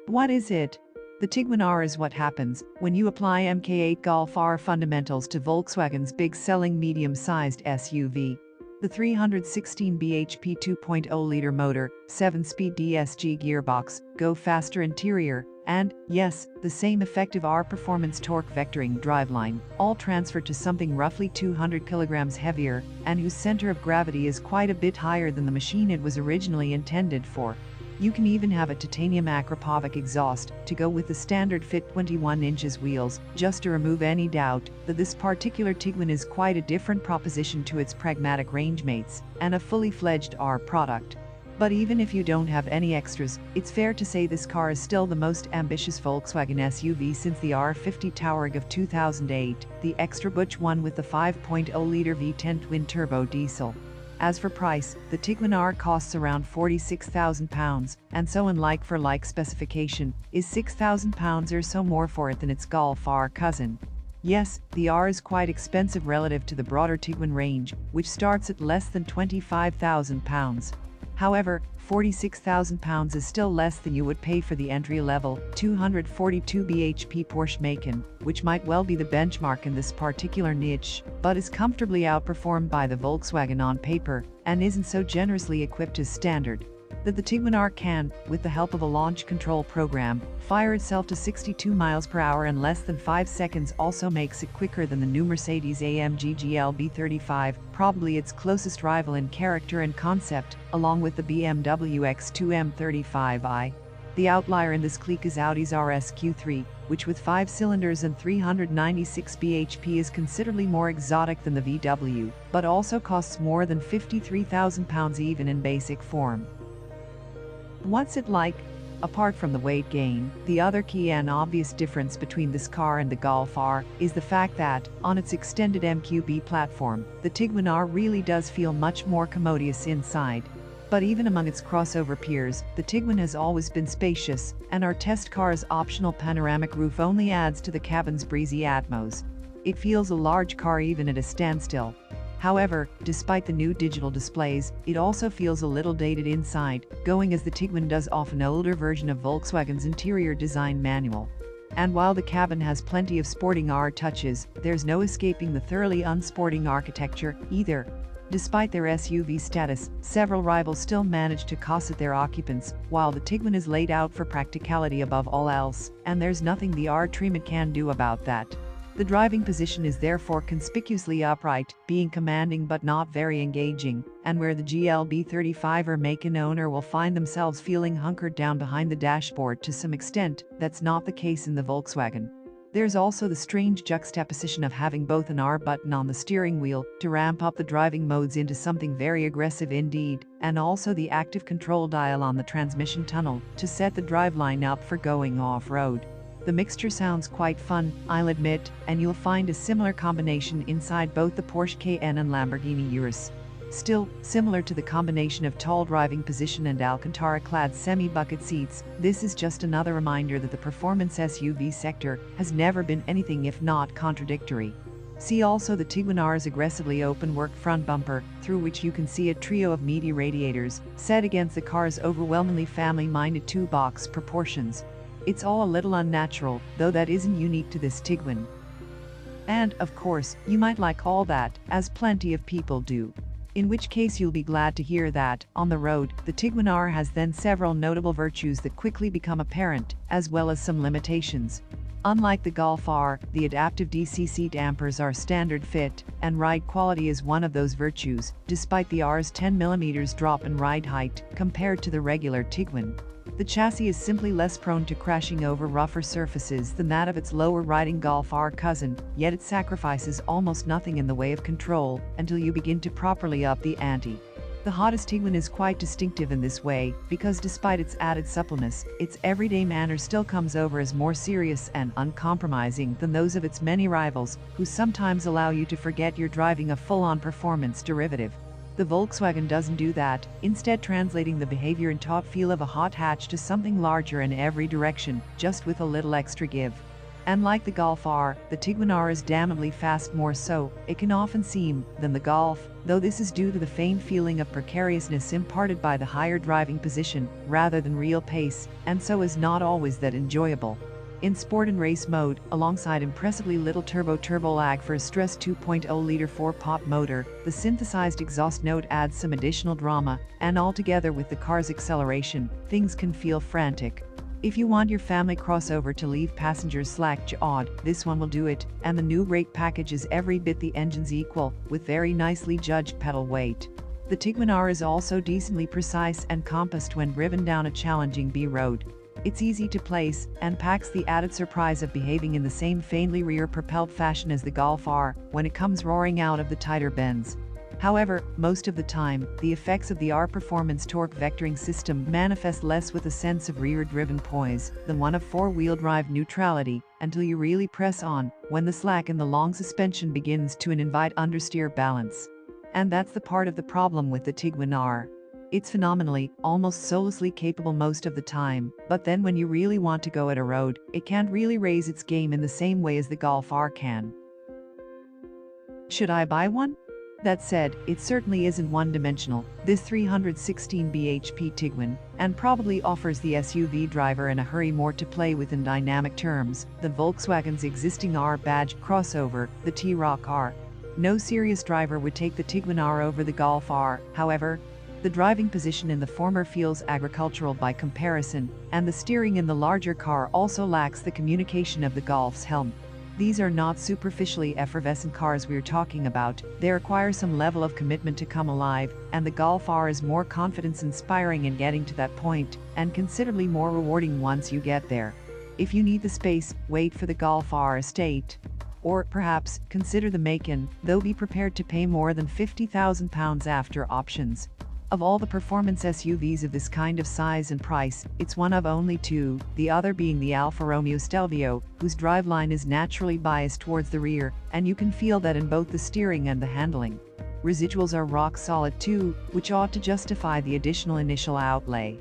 What is it? The Tiguan R is what happens when you apply Mk8 Golf R fundamentals to Volkswagen's big-selling medium-sized SUV. The 316 bhp 2.0-liter motor, 7-speed DSG gearbox, go-faster interior, and, yes, the same effective R performance torque vectoring driveline, all transferred to something roughly 200 kilograms heavier, and whose center of gravity is quite a bit higher than the machine it was originally intended for. You can even have a titanium Akrapovic exhaust to go with the standard fit 21 inches wheels, just to remove any doubt that this particular Tiguan is quite a different proposition to its pragmatic rangemates, and a fully fledged R product. But even if you don't have any extras, it's fair to say this car is still the most ambitious Volkswagen SUV since the R50 Touareg of 2008, the extra-butch one with the 5.0-liter V10 twin-turbo diesel. As for price, the Tiguan R costs around £46,000, and so in like-for-like specification, is £6,000 or so more for it than its Golf R cousin. Yes, the R is quite expensive relative to the broader Tiguan range, which starts at less than £25,000. However, £46,000 is still less than you would pay for the entry-level, 242 bhp Porsche Macan, which might well be the benchmark in this particular niche, but is comfortably outperformed by the Volkswagen on paper, and isn't so generously equipped as standard. That the Tiguan R can, with the help of a launch control program, fire itself to 62 miles per hour in less than 5 seconds also makes it quicker than the new Mercedes-AMG GLB 35, probably its closest rival in character and concept, along with the BMW X2 M35i. The outlier in this clique is Audi's RSQ3, which with 5 cylinders and 396 bhp is considerably more exotic than the VW, but also costs more than £53,000 even in basic form. What's it like? Apart from the weight gain, the other key and obvious difference between this car and the Golf R is the fact that, on its extended MQB platform, the Tiguan R really does feel much more commodious inside. But even among its crossover peers, the Tiguan has always been spacious, and our test car's optional panoramic roof only adds to the cabin's breezy atmos. It feels a large car even at a standstill. However, despite the new digital displays, it also feels a little dated inside, going as the Tiguan does off an older version of Volkswagen's interior design manual. And while the cabin has plenty of sporting R touches, there's no escaping the thoroughly unsporting architecture, either. Despite their SUV status, several rivals still manage to cosset their occupants, while the Tiguan is laid out for practicality above all else, and there's nothing the R Treatment can do about that. The driving position is therefore conspicuously upright, being commanding but not very engaging, and where the GLB 35 or Macan owner will find themselves feeling hunkered down behind the dashboard to some extent, that's not the case in the Volkswagen. There's also the strange juxtaposition of having both an R button on the steering wheel to ramp up the driving modes into something very aggressive indeed, and also the active control dial on the transmission tunnel to set the driveline up for going off-road. The mixture sounds quite fun, I'll admit, and you'll find a similar combination inside both the Porsche Cayenne and Lamborghini Urus. Still, similar to the combination of tall driving position and Alcantara-clad semi-bucket seats, this is just another reminder that the performance SUV sector has never been anything if not contradictory. See also the Tiguan R's aggressively open-work front bumper, through which you can see a trio of meaty radiators, set against the car's overwhelmingly family-minded two-box proportions. It's all a little unnatural, though that isn't unique to this Tiguan. And, of course, you might like all that, as plenty of people do. In which case you'll be glad to hear that, on the road, the Tiguan R has then several notable virtues that quickly become apparent, as well as some limitations. Unlike the Golf R, the adaptive DC seat dampers are standard fit, and ride quality is one of those virtues, despite the R's 10mm drop in ride height, compared to the regular Tiguan. The chassis is simply less prone to crashing over rougher surfaces than that of its lower-riding Golf R cousin, yet it sacrifices almost nothing in the way of control until you begin to properly up the ante. The hottest Tiguan is quite distinctive in this way, because despite its added suppleness, its everyday manner still comes over as more serious and uncompromising than those of its many rivals, who sometimes allow you to forget you're driving a full-on performance derivative. The Volkswagen doesn't do that, instead translating the behavior and taut feel of a hot hatch to something larger in every direction, just with a little extra give. And like the Golf R, the Tiguan R is damnably fast, more so, it can often seem, than the Golf, though this is due to the feigned feeling of precariousness imparted by the higher driving position, rather than real pace, and so is not always that enjoyable. In sport and race mode, alongside impressively little turbo lag for a stressed 2.0-liter 4-pot motor, the synthesized exhaust note adds some additional drama, and altogether with the car's acceleration, things can feel frantic. If you want your family crossover to leave passengers slack-jawed, this one will do it, and the new rate package is every bit the engine's equal, with very nicely judged pedal weight. The Tiguan R is also decently precise and compassed when driven down a challenging B road. It's easy to place, and packs the added surprise of behaving in the same faintly rear-propelled fashion as the Golf R, when it comes roaring out of the tighter bends. However, most of the time, the effects of the R performance torque vectoring system manifest less with a sense of rear-driven poise than one of four-wheel drive neutrality, until you really press on, when the slack in the long suspension begins to invite understeer balance. And that's the part of the problem with the Tiguan R. It's phenomenally, almost soullessly capable most of the time, but then when you really want to go at a road, it can't really raise its game in the same way as the Golf R can. Should I buy one? That said, it certainly isn't one-dimensional, this 316 bhp Tiguan, and probably offers the SUV driver in a hurry more to play with in dynamic terms than Volkswagen's existing R-badge crossover, the T-Roc R. No serious driver would take the Tiguan R over the Golf R, however. The driving position in the former feels agricultural by comparison, and the steering in the larger car also lacks the communication of the Golf's helm. These are not superficially effervescent cars we're talking about, they require some level of commitment to come alive, and the Golf R is more confidence-inspiring in getting to that point, and considerably more rewarding once you get there. If you need the space, wait for the Golf R estate. Or, perhaps, consider the Macan, though be prepared to pay more than £50,000 after options. Of all the performance SUVs of this kind of size and price, it's one of only two, the other being the Alfa Romeo Stelvio, whose driveline is naturally biased towards the rear, and you can feel that in both the steering and the handling. Residuals are rock solid too, which ought to justify the additional initial outlay.